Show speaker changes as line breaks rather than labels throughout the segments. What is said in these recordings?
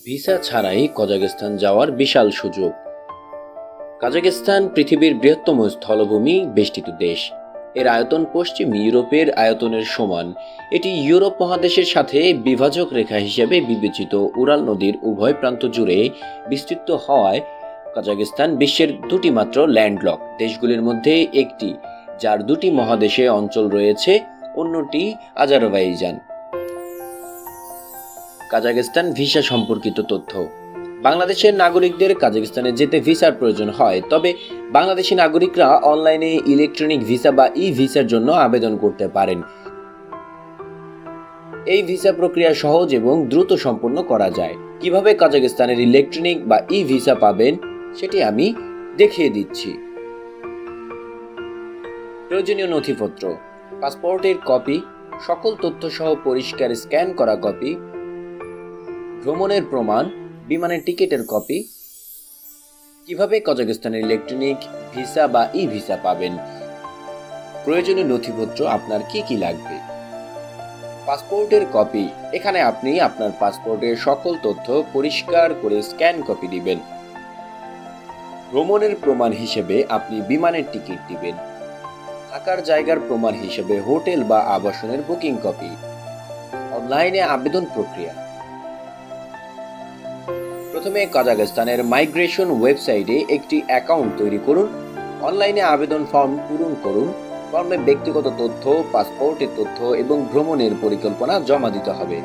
Visa ছাড়াই কাজাখস্তান যাওয়ার বিশাল সুযোগ। কাজাখস্তান পৃথিবীর বৃহত্তম স্থলভূমি বেষ্টিত দেশ। এর আয়তন পশ্চিম ইউরোপের আয়তনের সমান। এটি ইউরোপ মহাদেশের সাথে বিভাজক রেখা হিসেবে বিবেচিত। উরাল নদীর উভয় প্রান্ত জুড়ে বিস্তৃত হওয়ায় কাজাখস্তান বিশ্বের দুটি মাত্র ল্যান্ডলক দেশগুলির মধ্যে একটি, যার দুটি মহাদেশে অঞ্চল রয়েছে, অন্যটি আজারবাইজান। কাজাখস্তান ভিসা সম্পর্কিত তথ্য। বাংলাদেশের নাগরিকদের কাজাখস্তানে যেতে ভিসার প্রয়োজন হয়, তবে বাংলাদেশি নাগরিকরা অনলাইনে ইলেকট্রনিক ভিসা বা ই ভিসার জন্য আবেদন করতে পারেন। এই ভিসা প্রক্রিয়া সহজ এবং দ্রুত সম্পন্ন করা যায়। কিভাবে কাজাখস্তানের ইলেকট্রনিক বা ই ভিসা পাবেন সেটি আমি দেখিয়ে দিচ্ছি। প্রয়োজনীয় নথিপত্র: পাসপোর্টের কপি, সকল তথ্য সহ পরিষ্কার স্ক্যান করা কপি, ভ্রমণের প্রমাণ, বিমানের টিকিটের কপি। কিভাবে কাজাখস্তানের ইলেকট্রনিক ভিসা বা ই ভিসা পাবেন? প্রয়োজনীয় নথিপত্র আপনার কি কি লাগবে? পাসপোর্টের কপি: এখানে আপনি আপনার পাসপোর্টের সকল তথ্য পরিষ্কার করে স্ক্যান কপি দিবেন। ভ্রমণের প্রমাণ হিসেবে আপনি বিমানের টিকিট দিবেন। থাকার জায়গার প্রমাণ হিসেবে হোটেল বা আবাসনের বুকিং কপি। অনলাইনে আবেদন প্রক্রিয়া: প্রথমে কাজাখস্তানের মাইগ্রেশন ওয়েবসাইটে একটি অ্যাকাউন্ট তৈরি করুন। অনলাইনে আবেদন ফর্ম পূরণ করুন। ফর্মে ব্যক্তিগত তথ্য, পাসপোর্টের তথ্য এবং ভ্রমণের পরিকল্পনা জমা দিতে হবে।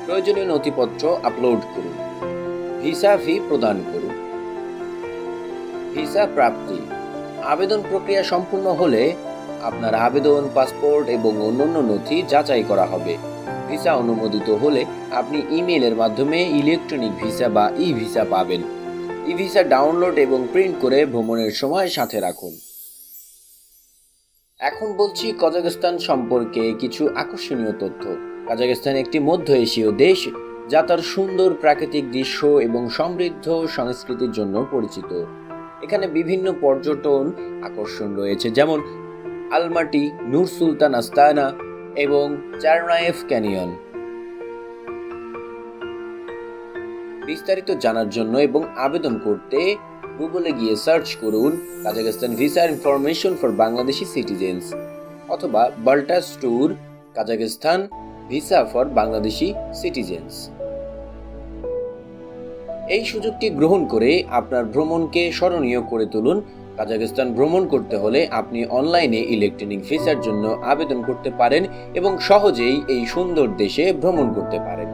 প্রয়োজনীয় নথিপত্র আপলোড করুন। ভিসা ফি প্রদান করুন। ভিসা প্রাপ্তি: আবেদন প্রক্রিয়া সম্পূর্ণ হলে আপনার আবেদন, পাসপোর্ট এবং অন্যান্য নথি যাচাই করা হবে। ভিসা অনুমোদিত হলে আপনি ইমেইলের মাধ্যমে ইলেকট্রনিক ভিসা বা ই ভিসা পাবেন। ই ভিসা ডাউনলোড এবং প্রিন্ট করে ভ্রমণের সময় সাথে রাখুন। এখন বলছি কাজাখস্তান সম্পর্কে কিছু আকর্ষণীয় তথ্য। কাজাখস্তান একটি মধ্য এশীয় দেশ, যা তার সুন্দর প্রাকৃতিক দৃশ্য এবং সমৃদ্ধ সংস্কৃতির জন্য পরিচিত। এখানে বিভিন্ন পর্যটন আকর্ষণ রয়েছে, যেমন আলমাটি, নূর সুলতান আস্তানা এবং চারনায়েভ ক্যানিয়ন। বিস্তারিত জানার জন্য এবং আবেদন করতে গুগলে গিয়ে সার্চ করুন Kazakhstan visa information for Bangladeshi citizens অথবা বাল্টাস tour Kazakhstan visa for Bangladeshi citizens. এই সুযোগটি গ্রহণ করে আপনার ভ্রমণকে স্মরণীয় করে তুলুন। কাজাখস্তান ভ্রমণ করতে হলে আপনি অনলাইনে ইলেকট্রনিক ভিসার জন্য আবেদন করতে পারেন এবং সহজেই এই সুন্দর দেশে ভ্রমণ করতে পারেন।